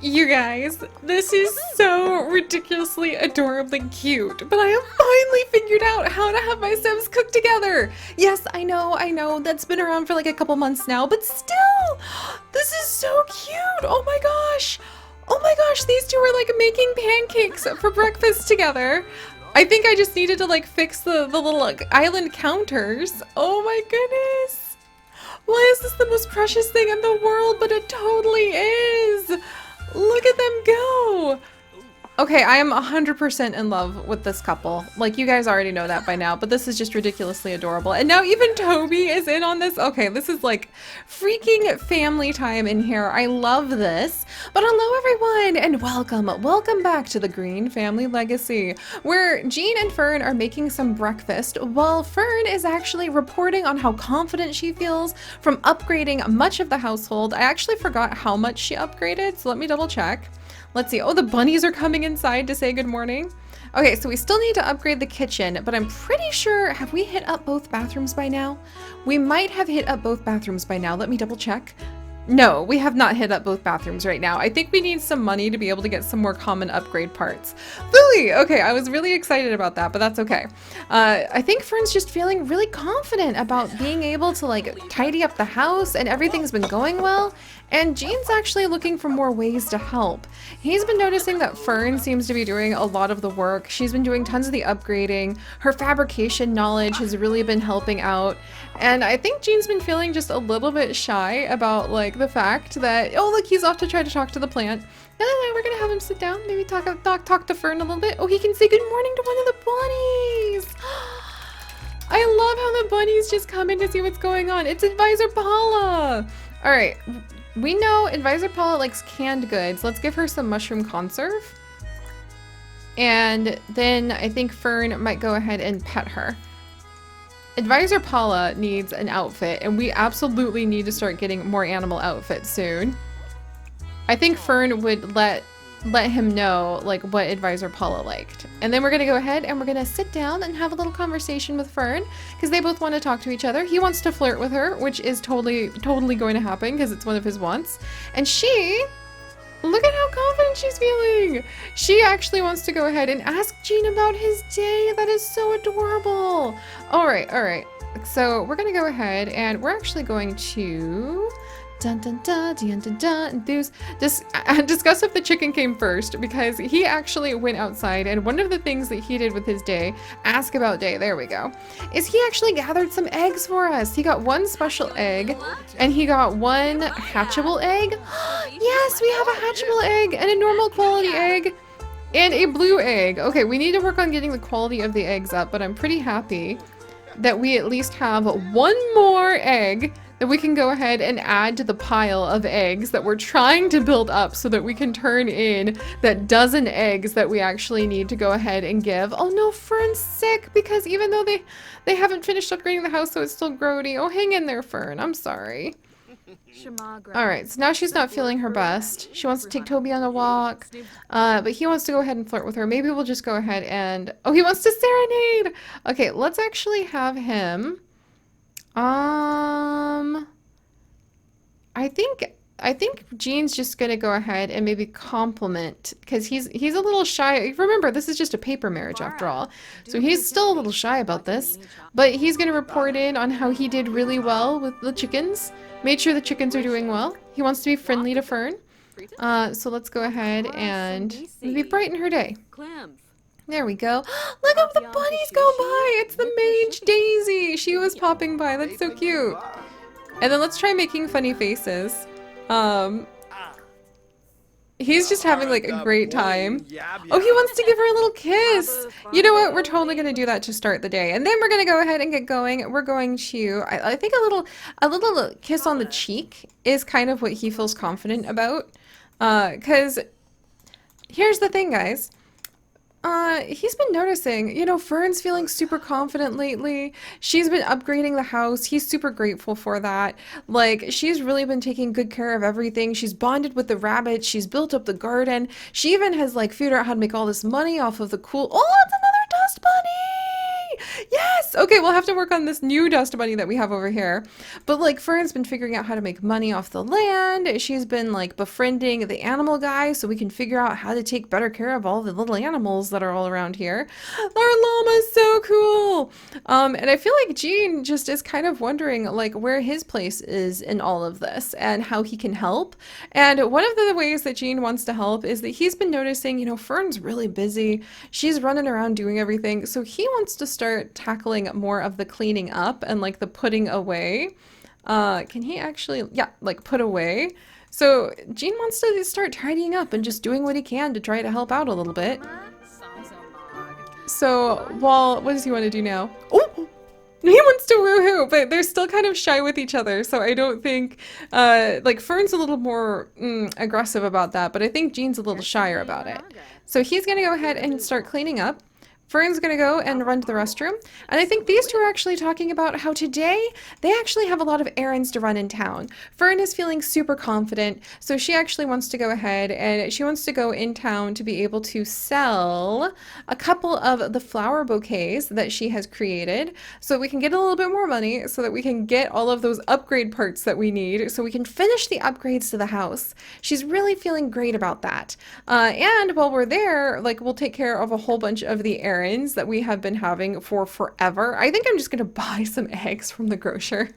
You guys, this is so ridiculously adorably cute, but I have finally figured out how to have my Sims cook together. Yes, I know, that's been around for like a couple months now, but still, this is so cute. Oh my gosh, these two are like making pancakes for breakfast together. I think I just needed to like fix the little like, island counters. Oh my goodness. Why is this the most precious thing in the world? But it totally is. Look at them go. Okay, I am 100% in love with this couple. Like, you guys already know that by now, but this is just ridiculously adorable. And now even Toby is in on this. Okay, this is like freaking family time in here. I love this. But hello everyone, and welcome back to the Greene Family Legacy, where Jean and Fern are making some breakfast, while Fern is actually reporting on how confident she feels from upgrading much of the household. I actually forgot how much she upgraded, so let me double check. Let's see. Oh, the bunnies are coming inside to say good morning. Okay, so we still need to upgrade the kitchen, but I'm pretty sure, have we hit up both bathrooms by now? We might have hit up both bathrooms by now. Let me double check. No, we have not hit up both bathrooms right now. I think we need some money to be able to get some more common upgrade parts. Philly! Okay, I was really excited about that, but that's okay. I think Fern's just feeling really confident about being able to like tidy up the house, and everything's been going well. And Jean's actually looking for more ways to help. He's been noticing that Fern seems to be doing a lot of the work. She's been doing tons of the upgrading. Her fabrication knowledge has really been helping out. And I think Jean's been feeling just a little bit shy about like the fact that, oh look, he's off to try to talk to the plant. We're gonna have him sit down, maybe talk to Fern a little bit. Oh, he can say good morning to one of the bunnies. I love how the bunnies just come in to see what's going on. It's Advisor Paula. All right. We know Advisor Paula likes canned goods. Let's give her some mushroom conserve. And then I think Fern might go ahead and pet her. Advisor Paula needs an outfit, and we absolutely need to start getting more animal outfits soon. I think Fern would let him know like what Advisor Paula liked. And then we're gonna go ahead and we're gonna sit down and have a little conversation with Fern, because they both want to talk to each other. He wants to flirt with her, which is totally going to happen because it's one of his wants. And she, look at how confident she's feeling. She actually wants to go ahead and ask Jean about his day. That is so adorable. All right. So we're gonna go ahead and we're actually going to discuss if the chicken came first, because he actually went outside, and one of the things that he did with his day, ask about day, there we go, is he actually gathered some eggs for us. He got one special egg and he got one hatchable egg. Yes, we have a hatchable egg and a normal quality egg and a blue egg. Okay, we need to work on getting the quality of the eggs up, but I'm pretty happy that we at least have one more egg that we can go ahead and add to the pile of eggs that we're trying to build up so that we can turn in that dozen eggs that we actually need to go ahead and give. Oh no, Fern's sick because even though they haven't finished upgrading the house, so it's still grody. Oh, hang in there, Fern. I'm sorry. Alright, so now she's not feeling her best. She wants to take Toby on a walk, but he wants to go ahead and flirt with her. Maybe we'll just go ahead and... Oh, he wants to serenade! Okay, let's actually have him... I think Jean's just gonna go ahead and maybe compliment, because he's a little shy. Remember, this is just a paper marriage after all, so he's still a little shy about this. But he's gonna report in on how he did really well with the chickens. Made sure the chickens are doing well. He wants to be friendly to Fern. So let's go ahead and maybe brighten her day. There we go. Look how the bunnies go by! It's the mage Daisy! She was popping by. That's so cute. And then let's try making funny faces. He's just having like a great time. Oh, he wants to give her a little kiss. You know what? We're totally gonna do that to start the day. And then we're gonna go ahead and get going. We're going to, I think a little kiss on the cheek is kind of what he feels confident about. 'Cause here's the thing, guys. He's been noticing, you know, Fern's feeling super confident lately. She's been upgrading the house. He's super grateful for that. Like, she's really been taking good care of everything. She's bonded with the rabbits. She's built up the garden. She even has, like, figured out how to make all this money off of the cool... Oh, it's another dust bunny! Yes! Okay, we'll have to work on this new dust bunny that we have over here. But like Fern's been figuring out how to make money off the land. She's been like befriending the animal guy so we can figure out how to take better care of all the little animals that are all around here. Our llama's so cool. And I feel like Gene just is kind of wondering like where his place is in all of this and how he can help. And one of the ways that Gene wants to help is that he's been noticing, you know, Fern's really busy. She's running around doing everything. So he wants to start tackling more of the cleaning up and like the putting away. Can he actually, yeah, like put away. So Gene wants to start tidying up and just doing what he can to try to help out a little bit. So while, what does he want to do now? Oh, he wants to woohoo, but they're still kind of shy with each other. So I don't think, like Fern's a little more aggressive about that, but I think Gene's a little shyer about it. So he's going to go ahead and start cleaning up. Fern's gonna go and run to the restroom, and I think these two are actually talking about how today they actually have a lot of errands to run in town. Fern is feeling super confident, so she actually wants to go ahead and she wants to go in town to be able to sell a couple of the flower bouquets that she has created so we can get a little bit more money so that we can get all of those upgrade parts that we need so we can finish the upgrades to the house. She's really feeling great about that. And while we're there, like we'll take care of a whole bunch of the errands that we have been having for forever. I think I'm just gonna buy some eggs from the grocer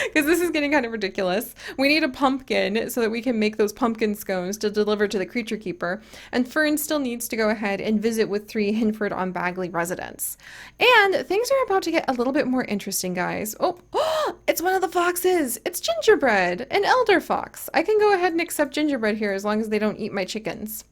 because this is getting kind of ridiculous. We need a pumpkin so that we can make those pumpkin scones to deliver to the creature keeper. And Fern still needs to go ahead and visit with 3 Hinford on Bagley residents. And things are about to get a little bit more interesting, guys. Oh, it's one of the foxes. It's Gingerbread, an elder fox. I can go ahead and accept Gingerbread here as long as they don't eat my chickens.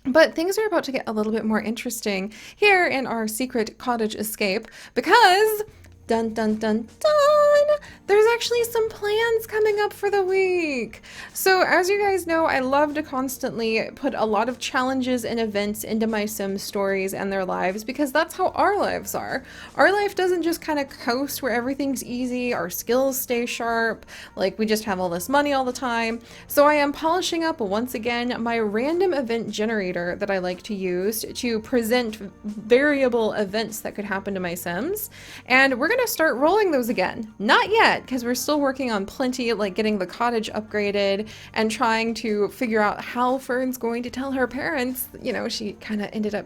But things are about to get a little bit more interesting here in our secret cottage escape because dun dun dun dun, there's actually some plans coming up for the week. So as you guys know, I love to constantly put a lot of challenges and events into my Sims stories and their lives because that's how our lives are. Our life doesn't just kind of coast where everything's easy, our skills stay sharp, like we just have all this money all the time. So I am polishing up once again my random event generator that I like to use to present variable events that could happen to my Sims. And we're going to start rolling those again. Not yet, because we're still working on plenty, like getting the cottage upgraded and trying to figure out how Fern's going to tell her parents. You know, she kind of ended up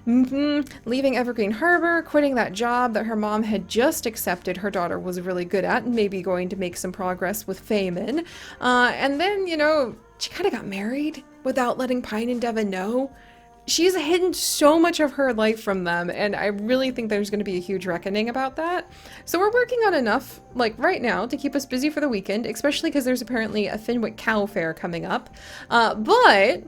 leaving Evergreen Harbor, quitting that job that her mom had just accepted her daughter was really good at and maybe going to make some progress with Feynman. And then, you know, she kind of got married without letting Pine and Devin know. She's hidden so much of her life from them, and I really think there's going to be a huge reckoning about that. So we're working on enough, like right now, to keep us busy for the weekend, especially because there's apparently a Fenwick Cow Fair coming up. But,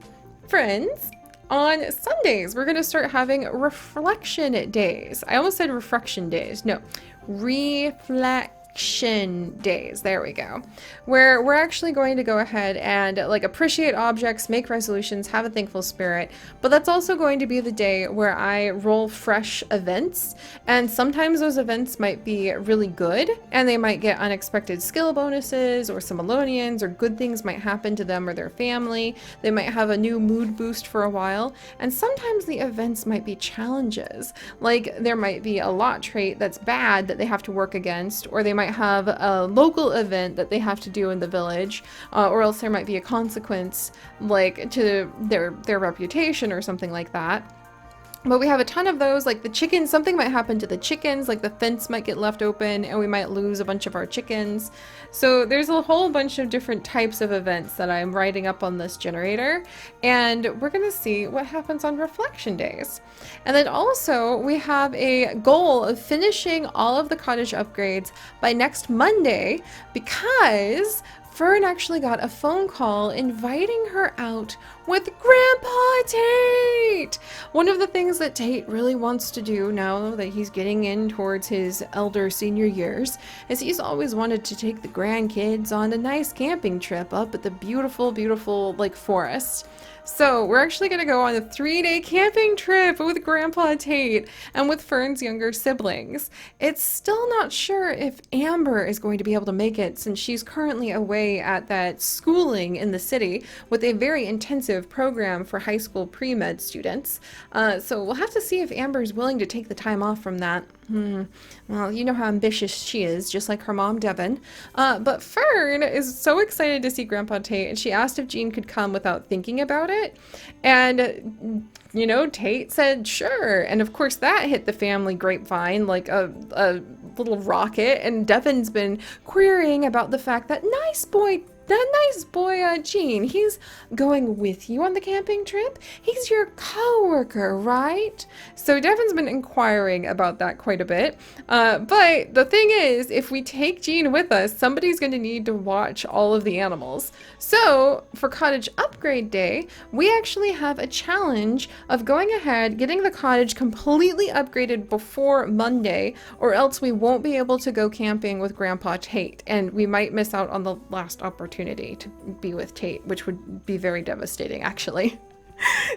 friends, on Sundays, we're going to start having reflection days. I almost said reflection days. No, reflection days, there we go, where we're actually going to go ahead and like appreciate objects, make resolutions, have a thankful spirit, but that's also going to be the day where I roll fresh events, and sometimes those events might be really good and they might get unexpected skill bonuses or some Alonians, or good things might happen to them or their family. They might have a new mood boost for a while, and sometimes the events might be challenges, like there might be a lot trait that's bad that they have to work against, or they might have a local event that they have to do in the village, or else there might be a consequence like to their reputation or something like that. But we have a ton of those, like the chickens, something might happen to the chickens, like the fence might get left open and we might lose a bunch of our chickens. So there's a whole bunch of different types of events that I'm writing up on this generator, and we're gonna see what happens on reflection days. And then also we have a goal of finishing all of the cottage upgrades by next Monday, because Fern actually got a phone call inviting her out with Grandpa Tate! One of the things that Tate really wants to do now that he's getting in towards his elder senior years is he's always wanted to take the grandkids on a nice camping trip up at the beautiful, beautiful like forest. So we're actually going to go on a 3-day camping trip with Grandpa Tate and with Fern's younger siblings. It's still not sure if Amber is going to be able to make it since she's currently away away at that schooling in the city with a very intensive program for high school pre-med students. So we'll have to see if Amber's willing to take the time off from that. Well, you know how ambitious she is, just like her mom, Devin. But Fern is so excited to see Grandpa Tate, and she asked if Jean could come without thinking about it. And, you know, Tate said sure. And of course, that hit the family grapevine like a little rocket. And Devin's been querying about the fact that Jean, he's going with you on the camping trip. He's your coworker, right? So Devin's been inquiring about that quite a bit. But the thing is, if we take Jean with us, somebody's going to need to watch all of the animals. So for Cottage Upgrade Day, we actually have a challenge of going ahead, getting the cottage completely upgraded before Monday, or else we won't be able to go camping with Grandpa Tate, and we might miss out on the last opportunity to be with Tate, which would be very devastating, actually.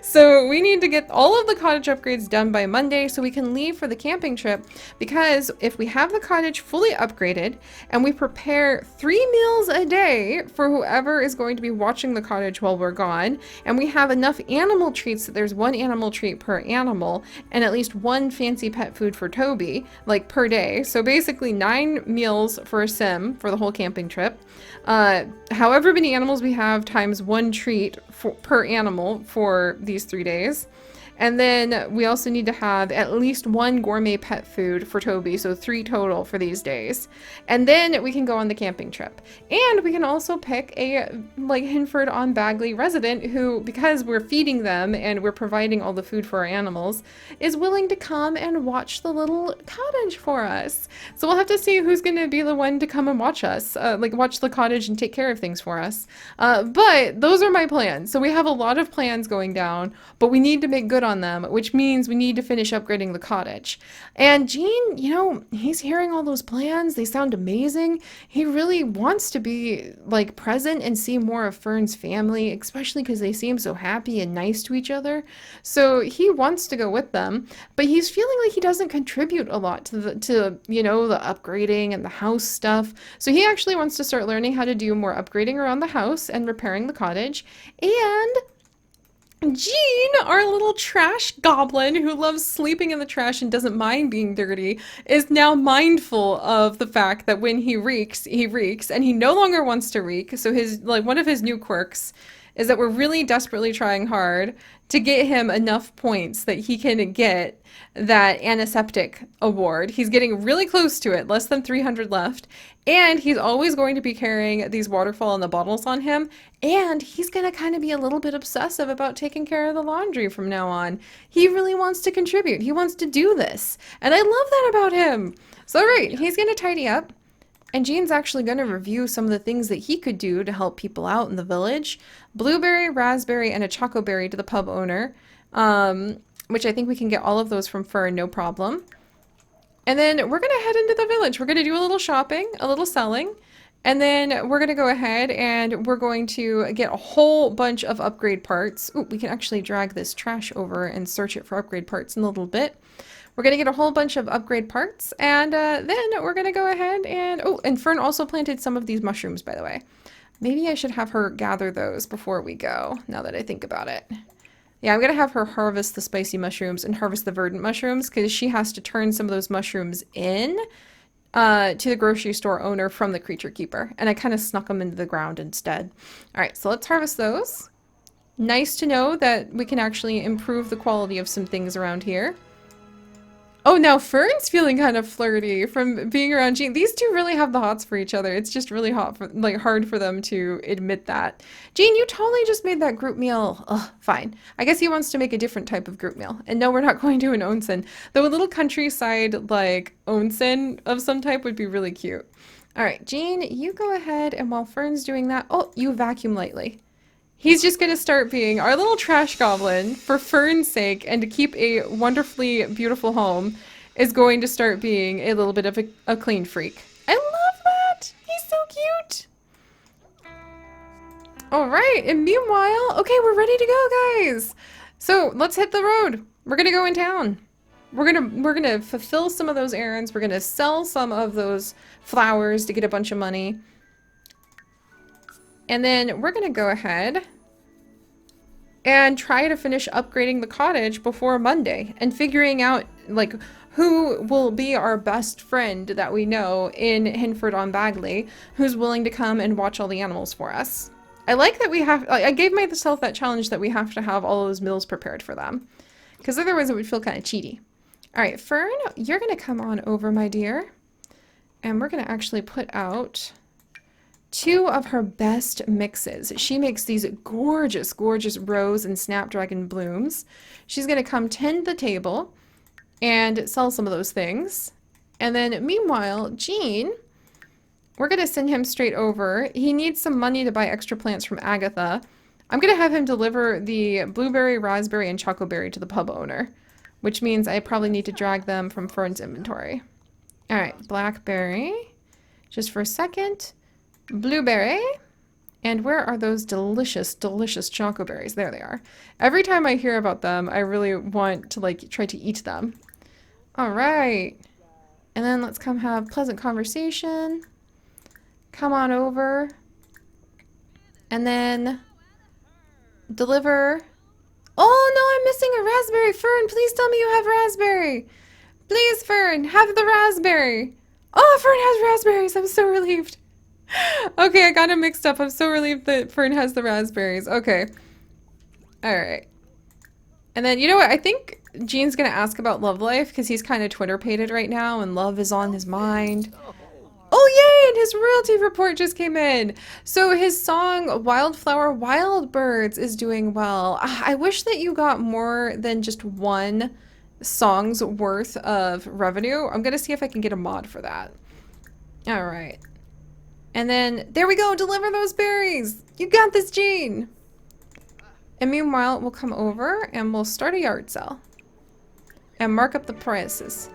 So we need to get all of the cottage upgrades done by Monday so we can leave for the camping trip, because if we have the cottage fully upgraded and we prepare 3 meals a day for whoever is going to be watching the cottage while we're gone, and we have enough animal treats that there's 1 animal treat per animal and at least 1 fancy pet food for Toby, like per day. So basically 9 meals for a sim for the whole camping trip. However many animals we have times 1 treat per animal for these 3 days. And then we also need to have at least 1 gourmet pet food for Toby, so 3 total for these days. And then we can go on the camping trip. And we can also pick a Hinford on Bagley resident who, because we're feeding them and we're providing all the food for our animals, is willing to come and watch the little cottage for us. So we'll have to see who's going to be the one to come and watch us, watch the cottage and take care of things for us. But those are my plans. So we have a lot of plans going down, but we need to make good on them, which means we need to finish upgrading the cottage. And Jean, you know, he's hearing all those plans. They sound amazing. He really wants to be present and see more of Fern's family, especially because they seem so happy and nice to each other. So he wants to go with them, but he's feeling like he doesn't contribute a lot to the upgrading and the house stuff. So he actually wants to start learning how to do more upgrading around the house and repairing the cottage. And Jean, our little trash goblin who loves sleeping in the trash and doesn't mind being dirty, is now mindful of the fact that when he reeks, and he no longer wants to reek. So his one of his new quirks is that we're really desperately trying hard to get him enough points that he can get that antiseptic award. He's getting really close to it, less than 300 left, and he's always going to be carrying these waterfall in the bottles on him, and he's going to kind of be a little bit obsessive about taking care of the laundry from now on. He really wants to contribute. He wants to do this, and I love that about him. So right, he's going to tidy up. And Jean's actually going to review some of the things that he could do to help people out in the village. Blueberry, raspberry, and a chocoberry to the pub owner, which I think we can get all of those from Fern, no problem. And then we're going to head into the village. We're going to do a little shopping, a little selling, and then we're going to go ahead and we're going to get a whole bunch of upgrade parts. Ooh, we can actually drag this trash over and search it for upgrade parts in a little bit. We're going to get a whole bunch of upgrade parts, and then we're going to go ahead and... Oh, and Fern also planted some of these mushrooms, by the way. Maybe I should have her gather those before we go, now that I think about it. Yeah, I'm going to have her harvest the spicy mushrooms and harvest the verdant mushrooms, because she has to turn some of those mushrooms in to the grocery store owner from the creature keeper. And I kind of snuck them into the ground instead. All right, so let's harvest those. Nice to know that we can actually improve the quality of some things around here. Oh, now Fern's feeling kind of flirty from being around Jean. These two really have the hots for each other. It's just really hard for them to admit that. Jean, you totally just made that group meal. Ugh, fine. I guess he wants to make a different type of group meal. And no, we're not going to an onsen. Though a little countryside, onsen of some type would be really cute. All right, Jean, you go ahead, and while Fern's doing that, oh, you vacuum lightly. He's just going to start being our little trash goblin for Fern's sake, and to keep a wonderfully beautiful home is going to start being a little bit of a clean freak. I love that! He's so cute! Alright, and meanwhile, okay, we're ready to go, guys! So, let's hit the road. We're going to go in town. We're gonna fulfill some of those errands. We're going to sell some of those flowers to get a bunch of money. And then we're gonna go ahead and try to finish upgrading the cottage before Monday and figuring out like who will be our best friend that we know in Hinford on Bagley who's willing to come and watch all the animals for us. I like that we have, I gave myself that challenge that we have to have all those meals prepared for them because otherwise it would feel kind of cheaty. All right, Fern, you're gonna come on over, my dear, and we're gonna actually put out 2 of her best mixes. She makes these gorgeous, gorgeous rose and snapdragon blooms. She's going to come tend the table and sell some of those things. And then meanwhile, Gene, we're going to send him straight over. He needs some money to buy extra plants from Agatha. I'm going to have him deliver the blueberry, raspberry, and chocoberry to the pub owner, which means I probably need to drag them from Fern's inventory. All right, blackberry, just for a second. Blueberry, and where are those delicious, delicious chocoberries? There they are. Every time I hear about them, I really want to like try to eat them. All right, and then let's come have pleasant conversation. Come on over, and then deliver. Oh no, I'm missing a raspberry. Fern, please tell me you have raspberry. Please, Fern, have the raspberry. Oh, Fern has raspberries. I'm so relieved. Okay, I got it mixed up. I'm so relieved that Fern has the raspberries. Okay. Alright. And then, you know what? I think Gene's gonna ask about love life because he's kind of Twitter-pated right now and love is on his mind. Oh, yay! And his royalty report just came in. So his song, Wildflower Wild Birds, is doing well. I wish that you got more than just one song's worth of revenue. I'm gonna see if I can get a mod for that. Alright. And then, there we go, deliver those berries! You got this, Gene! And meanwhile, we'll come over and we'll start a yard sale. And mark up the prices.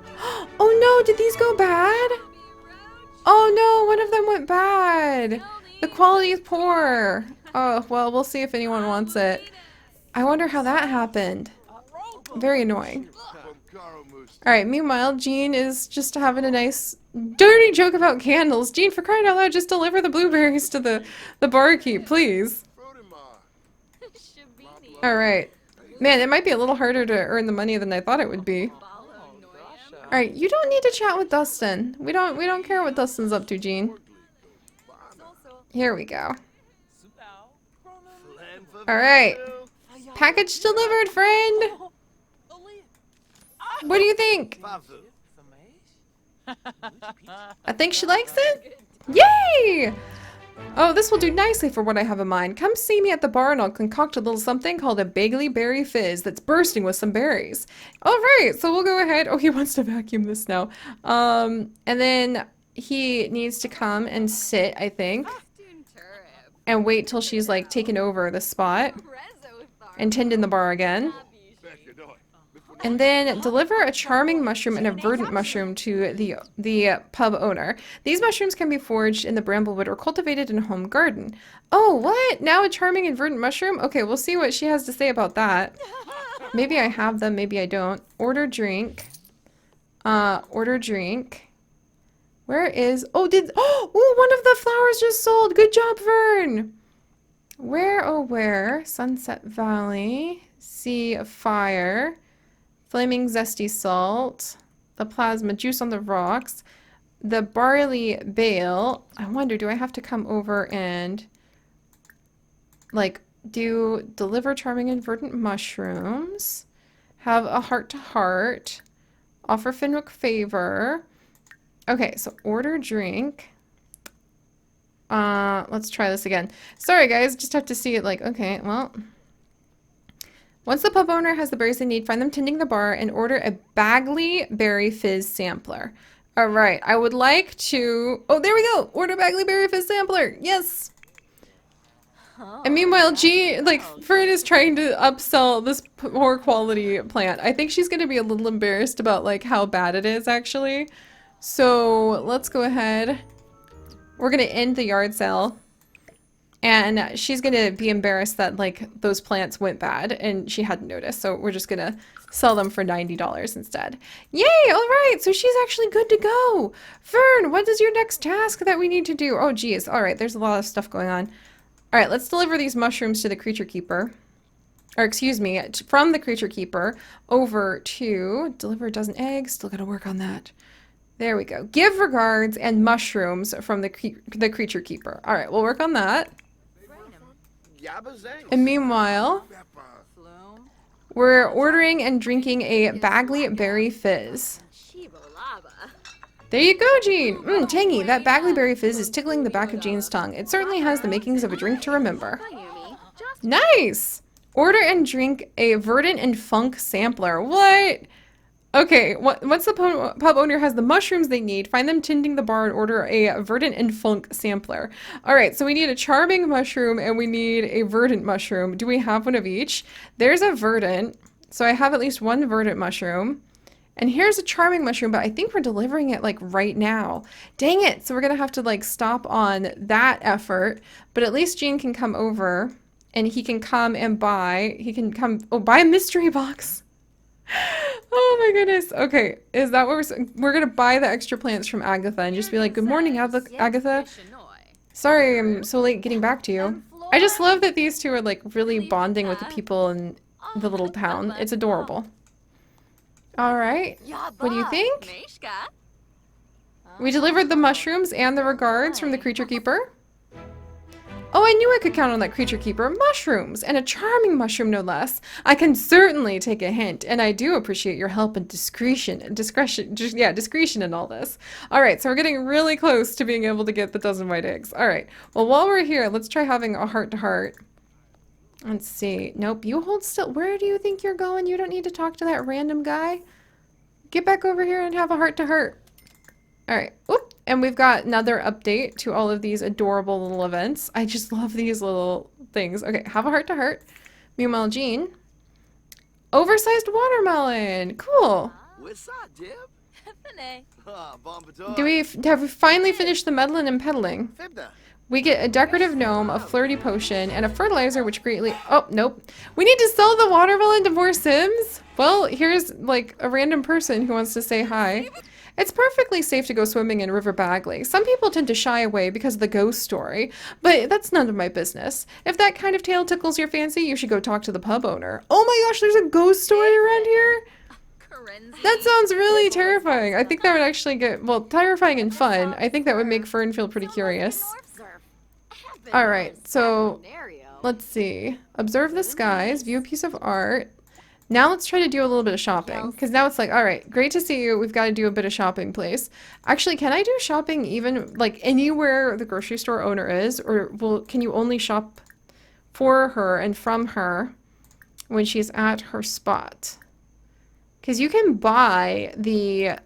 Oh no, did these go bad? Oh no, one of them went bad! The quality is poor! Oh, well, we'll see if anyone wants it. I wonder how that happened. Very annoying. Alright, meanwhile, Gene is just having a nice dirty joke about candles. Gene, for crying out loud, just deliver the blueberries to the barkeep, please. Alright. Man, it might be a little harder to earn the money than I thought it would be. Alright, you don't need to chat with Dustin. We don't care what Dustin's up to, Gene. Here we go. Alright. Package delivered, friend! What do you think? I think she likes it? Yay! Oh, this will do nicely for what I have in mind. Come see me at the bar and I'll concoct a little something called a Bagley Berry Fizz that's bursting with some berries. Alright, so we'll go ahead. Oh, he wants to vacuum this now. And then he needs to come and sit, I think. And wait till she's like taken over the spot. And tend in the bar again. And then deliver a charming mushroom and a verdant mushroom to the pub owner. These mushrooms can be foraged in the bramblewood or cultivated in a home garden. Oh, what? Now a charming and verdant mushroom? Okay, we'll see what she has to say about that. Maybe I have them, maybe I don't. Order drink. Order drink. Where is... Oh, oh, one of the flowers just sold! Good job, Vern! Where, oh where? Sunset Valley. Sea of Fire. Flaming zesty salt, the plasma juice on the rocks, the barley bale. I wonder, do I have to come over and like deliver charming and verdant mushrooms, have a heart to heart, offer Fenwick favor. Okay, so order drink. Let's try this again. Sorry guys, just have to see it like, okay, well. Once the pub owner has the berries they need, find them tending the bar and order a Bagley Berry Fizz sampler. All right, I would like to... Oh, there we go! Order Bagley Berry Fizz sampler! Yes! And meanwhile, Fern is trying to upsell this poor quality plant. I think she's going to be a little embarrassed about, like, how bad it is, actually. So, let's go ahead. We're going to end the yard sale. And she's going to be embarrassed that, like, those plants went bad and she hadn't noticed. So we're just going to sell them for $90 instead. Yay! All right. So she's actually good to go. Fern, what is your next task that we need to do? Oh, geez. All right. There's a lot of stuff going on. All right, let's deliver these mushrooms to the creature keeper. Or excuse me, from the creature keeper over to deliver a dozen eggs. Still gotta work on that. There we go. Give regards and mushrooms from the creature keeper. All right, we'll work on that. And meanwhile, we're ordering and drinking a Bagley Berry Fizz. There you go, Jean. Tangy. That Bagley Berry Fizz is tickling the back of Jean's tongue. It certainly has the makings of a drink to remember. Nice! Order and drink a Verdant and Funk sampler. What? Okay, once the pub owner has the mushrooms they need, find them tending the bar and order a Verdant and Funk sampler. Alright, so we need a charming mushroom and we need a verdant mushroom. Do we have one of each? There's a verdant, so I have at least one verdant mushroom. And here's a charming mushroom, but I think we're delivering it like right now. Dang it! So we're gonna have to like stop on that effort, but at least Gene can come over and he can come and buy, buy a mystery box. Oh my goodness. Okay, is that what we're gonna buy the extra plants from Agatha and just be like, good morning, Agatha. Sorry I'm so late getting back to you. I just love that these two are like really bonding with the people in the little town. It's adorable. Alright, what do you think? We delivered the mushrooms and the regards from the creature keeper. Oh, I knew I could count on that creature keeper. Mushrooms, and a charming mushroom no less. I can certainly take a hint, and I do appreciate your help and discretion in all this. All right, so we're getting really close to being able to get the dozen white eggs. All right, well, while we're here, let's try having a heart-to-heart. Let's see. Nope, you hold still. Where do you think you're going? You don't need to talk to that random guy. Get back over here and have a heart-to-heart. All right. Oop. And we've got another update to all of these adorable little events. I just love these little things. Okay, have a heart-to-heart. Meanwhile, Jean. Oversized watermelon. Cool. Have we finally finished the meddling and peddling? We get a decorative gnome, a flirty potion, and a fertilizer which greatly... Oh, nope. We need to sell the watermelon to more Sims? Well, here's, like, a random person who wants to say hi. It's perfectly safe to go swimming in River Bagley. Some people tend to shy away because of the ghost story, but that's none of my business. If that kind of tale tickles your fancy, you should go talk to the pub owner. Oh my gosh, there's a ghost story around here? That sounds really terrifying. I think that would actually get, well, terrifying and fun. I think that would make Fern feel pretty curious. Alright, so let's see. Observe the skies, view a piece of art. Now let's try to do a little bit of shopping, because now it's like, alright, great to see you, we've got to do a bit of shopping, please. Actually, can I do shopping even, like, anywhere the grocery store owner is, or can you only shop for her and from her when she's at her spot? Because you can buy the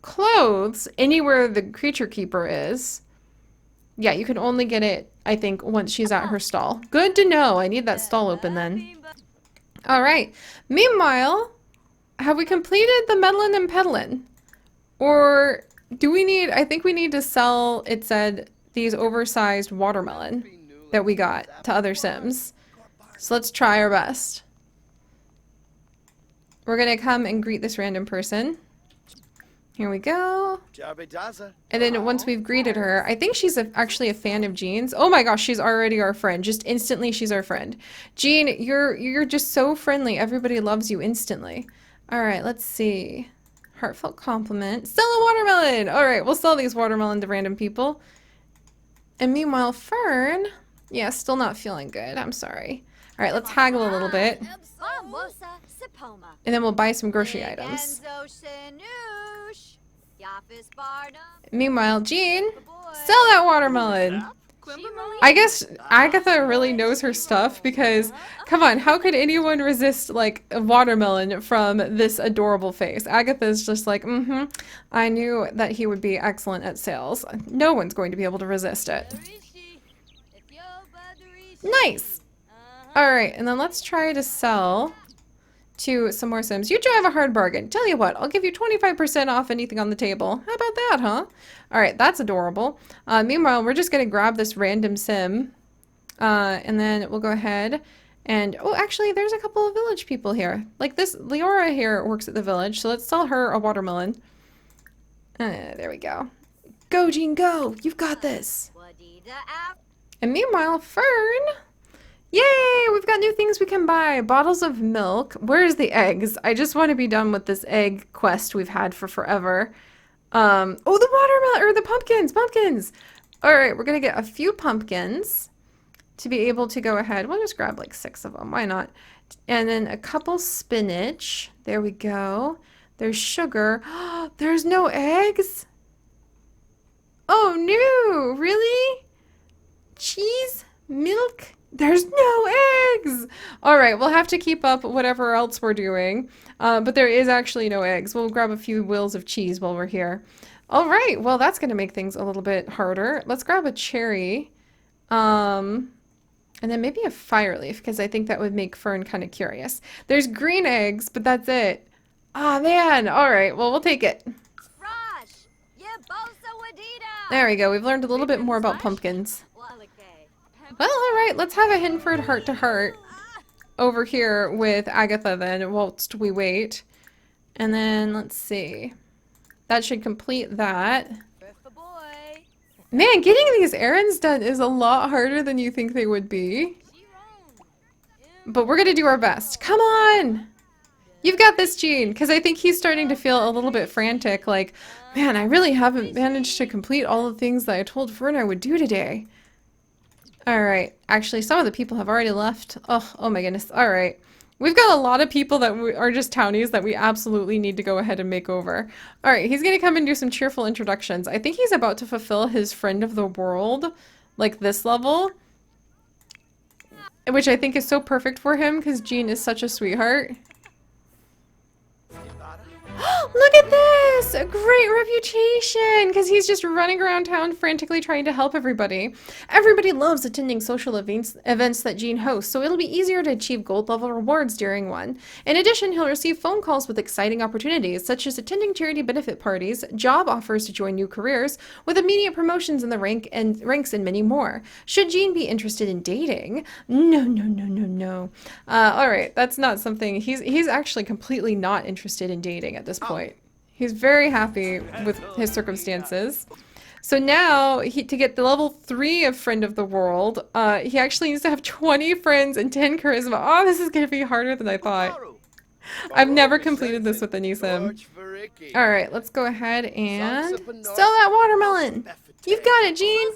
clothes anywhere the creature keeper is. Yeah, you can only get it, I think, once she's at her stall. Good to know. I need that stall open then. Alright. Meanwhile, have we completed the meddlin' and peddlin'? Or do we need... I think we need to sell, it said, these oversized watermelon that we got to other Sims. So let's try our best. We're gonna come and greet this random person. Here we go. And then once we've greeted her, I think she's actually a fan of Jean's. Oh my gosh, she's already our friend. Just instantly, she's our friend. Jean, you're just so friendly. Everybody loves you instantly. All right, let's see. Heartfelt compliment. Sell a watermelon! All right, we'll sell these watermelon to random people. And meanwhile, Fern, yeah, still not feeling good. I'm sorry. All right, let's haggle a little bit. And then we'll buy some grocery items. Meanwhile, Jean, sell that watermelon. I guess Agatha really knows her stuff because, come on, how could anyone resist, like, a watermelon from this adorable face? Agatha's just like, I knew that he would be excellent at sales. No one's going to be able to resist it. Nice! Alright, and then let's try to sell to some more Sims. You drive a hard bargain. Tell you what, I'll give you 25% off anything on the table. How about that, huh? Alright, that's adorable. Meanwhile, we're just gonna grab this random Sim. And then we'll go ahead and... Oh, actually, there's a couple of village people here. Like this, Leora here works at the village, so let's sell her a watermelon. There we go. Go, Jean, go! You've got this! And meanwhile, Fern, yay, we've got new things we can buy. Bottles of milk. Where's the eggs? I just want to be done with this egg quest we've had for forever. Oh, the watermelon, or the pumpkins. All right, we're gonna get a few pumpkins to be able to go ahead. We'll just grab like 6 of them. Why not? And then a couple spinach. There we go. There's sugar. There's no eggs? Oh no, really? Cheese? Milk? There's no eggs! All right, we'll have to keep up whatever else we're doing. But there is actually no eggs. We'll grab a few wheels of cheese while we're here. All right, well, that's going to make things a little bit harder. Let's grab a cherry. And then maybe a fire leaf, because I think that would make Fern kind of curious. There's green eggs, but that's it. Ah, man. All right, well, we'll take it. There we go. We've learned a little bit more about pumpkins. Well, all right. Let's have a Hinford heart-to-heart over here with Agatha then, whilst we wait. And then, let's see. That should complete that. Man, getting these errands done is a lot harder than you think they would be. But we're going to do our best. Come on! You've got this, Jean, because I think he's starting to feel a little bit frantic, like, man, I really haven't managed to complete all the things that I told Fern I would do today. Alright, actually, some of the people have already left. Oh my goodness. Alright. We've got a lot of people that are just townies that we absolutely need to go ahead and make over. Alright, he's going to come and do some cheerful introductions. I think he's about to fulfill his friend of the world, like this level. Which I think is so perfect for him, because Jean is such a sweetheart. Look at this! A great reputation! Because he's just running around town frantically trying to help everybody. Everybody loves attending social events that Jean hosts, so it'll be easier to achieve gold level rewards during one. In addition, he'll receive phone calls with exciting opportunities, such as attending charity benefit parties, job offers to join new careers, with immediate promotions in the ranks and many more. Should Jean be interested in dating? No. Alright, that's not something... He's actually completely not interested in dating at this point. He's very happy with his circumstances. So now, to get the level 3 of Friend of the World, he actually needs to have 20 friends and 10 charisma. Oh, this is going to be harder than I thought. I've never completed this with any sim. Alright, let's go ahead and sell that watermelon. You've got it, Jean.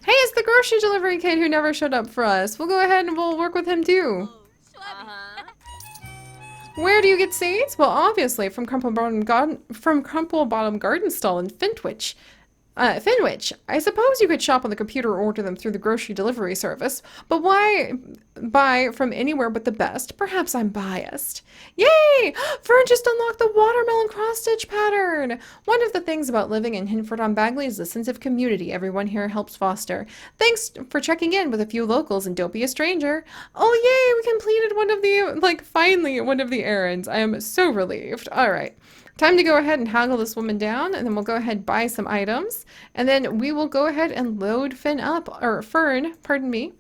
Hey, it's the grocery delivery kid who never showed up for us. We'll go ahead and we'll work with him too. Where do you get seeds? Well, obviously from Crumple Bottom Garden Stall in Finwich. I suppose you could shop on the computer or order them through the grocery delivery service, but why buy from anywhere but the best? Perhaps I'm biased. Yay! Fern just unlocked the watermelon cross-stitch pattern! One of the things about living in Hinford-on-Bagley is the sense of community everyone here helps foster. Thanks for checking in with a few locals and don't be a stranger. Oh yay! We completed finally one of the errands. I am so relieved. Alright. Time to go ahead and haggle this woman down, and then we'll go ahead and buy some items, and then we will go ahead and load Fern, pardon me,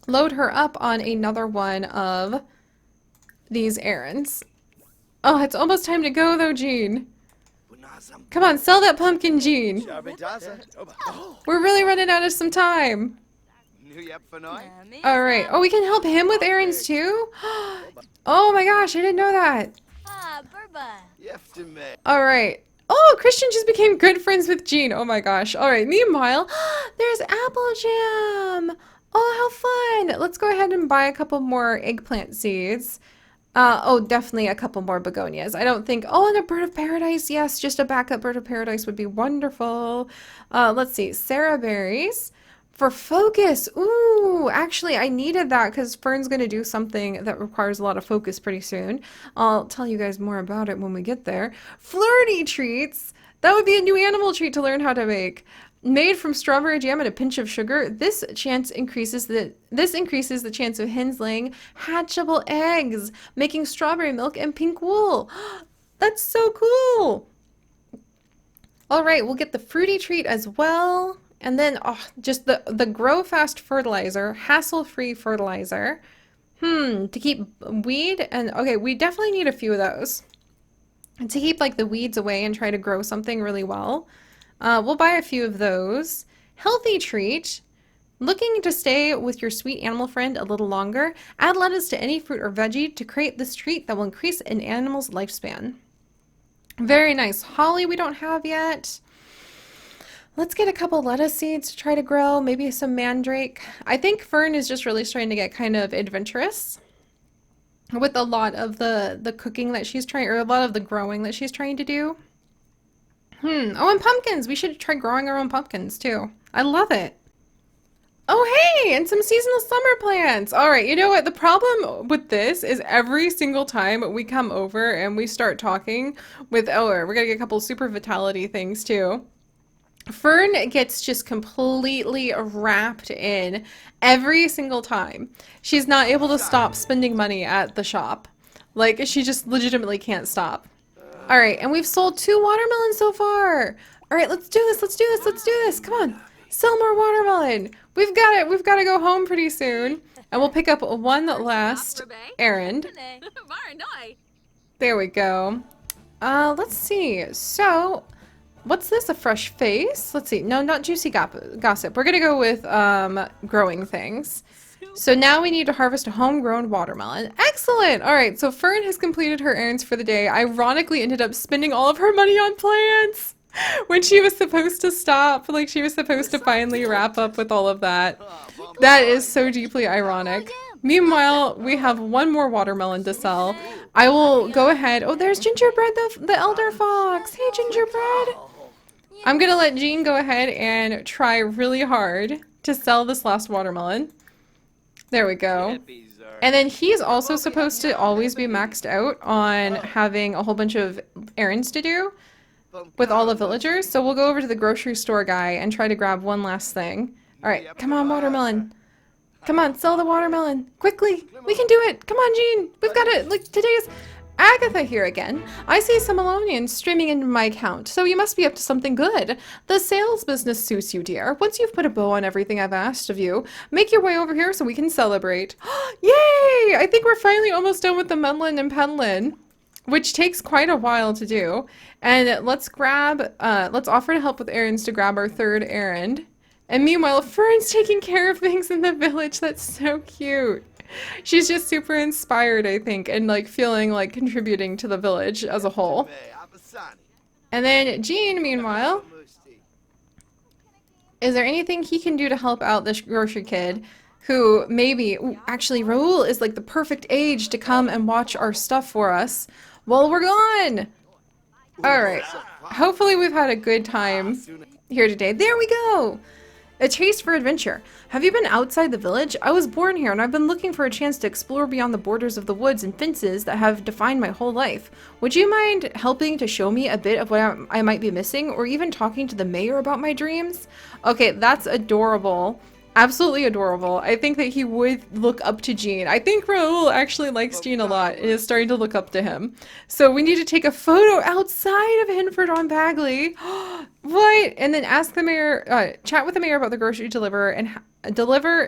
load her up on another one of these errands. Oh, it's almost time to go though, Jean. Come on, sell that pumpkin, Jean. We're really running out of some time. Alright, oh, we can help him with errands too? Oh my gosh, I didn't know that. Alright. Oh, Christian just became good friends with Jean. Oh my gosh. Alright, meanwhile, there's apple jam. Oh, how fun. Let's go ahead and buy a couple more eggplant seeds. Oh, definitely a couple more begonias. I don't think... Oh, and a bird of paradise. Yes, just a backup bird of paradise would be wonderful. Let's see. Sarah berries. For focus, ooh, actually I needed that because Fern's going to do something that requires a lot of focus pretty soon. I'll tell you guys more about it when we get there. Flirty treats, that would be a new animal treat to learn how to make. Made from strawberry jam and a pinch of sugar, this increases the chance of hens laying hatchable eggs, making strawberry milk and pink wool. That's so cool. All right, we'll get the fruity treat as well. And then, just the Grow Fast fertilizer, hassle-free fertilizer. To keep weed, and okay, we definitely need a few of those. And to keep, like, the weeds away and try to grow something really well. We'll buy a few of those. Healthy treat. Looking to stay with your sweet animal friend a little longer? Add lettuce to any fruit or veggie to create this treat that will increase an animal's lifespan. Very nice. Holly we don't have yet. Let's get a couple lettuce seeds to try to grow, maybe some mandrake. I think Fern is just really starting to get kind of adventurous with a lot of the cooking that she's trying, or a lot of the growing that she's trying to do. Oh, and pumpkins. We should try growing our own pumpkins too. I love it. Oh, hey, and some seasonal summer plants. All right, you know what? The problem with this is every single time we come over and we start talking with, oh, we're gonna get a couple super vitality things too. Fern gets just completely wrapped in every single time. She's not able to stop spending money at the shop. Like, she just legitimately can't stop. All right, and we've sold 2 watermelons so far. All right, let's do this, let's do this, let's do this. Come on, sell more watermelon. We've got it. We've got to go home pretty soon. And we'll pick up one last errand. There we go. Let's see. So, what's this? A fresh face? Let's see. No, not juicy gossip. We're gonna go with growing things. So now we need to harvest a homegrown watermelon. Excellent! Alright, so Fern has completed her errands for the day. Ironically ended up spending all of her money on plants when she was supposed to stop. Like, she was supposed to finally wrap up with all of that. That is so deeply ironic. Meanwhile, we have one more watermelon to sell. I will go ahead. Oh, there's Gingerbread, the elder fox. Hey, Gingerbread. I'm gonna let Jean go ahead and try really hard to sell this last watermelon. There we go. And then he's also supposed to always be maxed out on having a whole bunch of errands to do with all the villagers. So we'll go over to the grocery store guy and try to grab one last thing. All right, come on, watermelon. Come on, sell the watermelon. Quickly, we can do it. Come on, Jean. We've got it. Like, today's Agatha here again. I see some Alonians streaming into my account, so you must be up to something good. The sales business suits you, dear. Once you've put a bow on everything I've asked of you, make your way over here so we can celebrate. Yay! I think we're finally almost done with the Menlin and Penlin, which takes quite a while to do. And let's offer to help with errands to grab our third errand. And meanwhile, Fern's taking care of things in the village. That's so cute. She's just super inspired, I think, and like feeling like contributing to the village as a whole. And then Jean, meanwhile, is there anything he can do to help out this grocery kid who maybe, ooh, actually Raoul is like the perfect age to come and watch our stuff for us while we're gone. All right. Hopefully we've had a good time here today. There we go. A taste for adventure. Have you been outside the village? I was born here and I've been looking for a chance to explore beyond the borders of the woods and fences that have defined my whole life. Would you mind helping to show me a bit of what I might be missing, or even talking to the mayor about my dreams? Okay, that's adorable. Absolutely adorable. I think that he would look up to Jean. I think Raoul actually likes Jean a lot and is starting to look up to him. So we need to take a photo outside of Hinford on Bagley. What? And then ask the mayor, chat with the mayor about the grocery deliverer and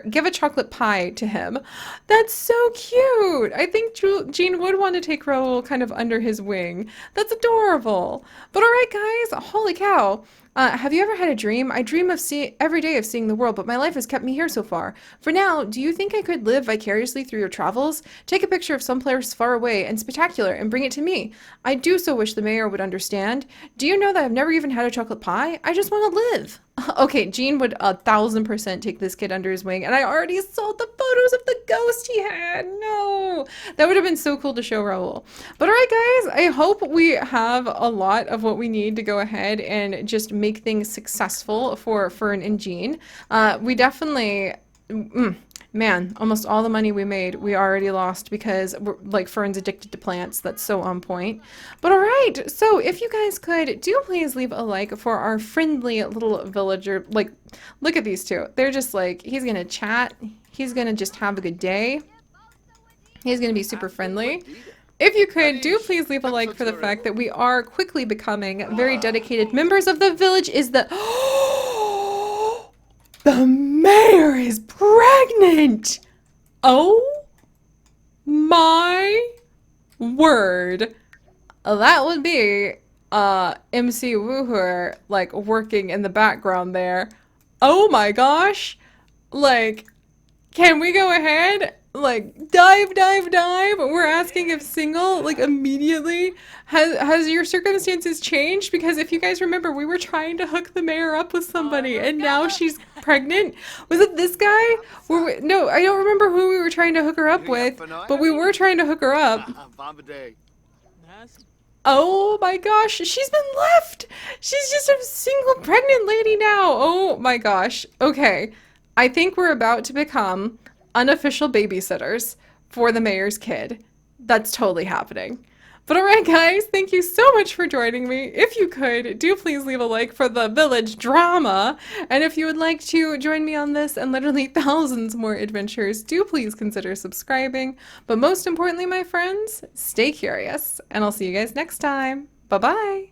give a chocolate pie to him. That's so cute. I think Jean would want to take Raoul kind of under his wing. That's adorable. But all right, guys, holy cow. Have you ever had a dream? I dream of every day of seeing the world, but my life has kept me here so far. For now, do you think I could live vicariously through your travels? Take a picture of some place far away and spectacular and bring it to me. I do so wish the mayor would understand. Do you know that I've never even had a chocolate pie? I just want to live. Okay, Jean would 1000% take this kid under his wing, and I already sold the photos of the ghost he had. No, that would have been so cool to show Raoul. But all right, guys, I hope we have a lot of what we need to go ahead and just make things successful for Fern and Jean. We definitely... Man, almost all the money we made, we already lost because like Fern's addicted to plants. That's so on point. But all right, so if you guys could, do please leave a like for our friendly little villager. Like, look at these two. They're just like, he's gonna chat. He's gonna just have a good day. He's gonna be super friendly. If you could, do please leave a like for the fact that we are quickly becoming very dedicated members of the village. Is the... The mayor is pregnant! Oh my word. That would be MC Wooher like working in the background there. Oh my gosh. Like, can we go ahead? Like, dive, dive, dive. We're asking if single, like, immediately. Has your circumstances changed? Because if you guys remember, we were trying to hook the mayor up with somebody, and now she's pregnant. Was it this guy? No, I don't remember who we were trying to hook her up with, but we were trying to hook her up. Oh my gosh, she's been left. She's just a single pregnant lady now. Oh my gosh. Okay. I think we're about to become unofficial babysitters for the mayor's kid. That's totally happening. But alright guys, thank you so much for joining me. If you could, do please leave a like for the village drama. And if you would like to join me on this and literally thousands more adventures, do please consider subscribing. But most importantly, my friends, stay curious. And I'll see you guys next time. Bye bye.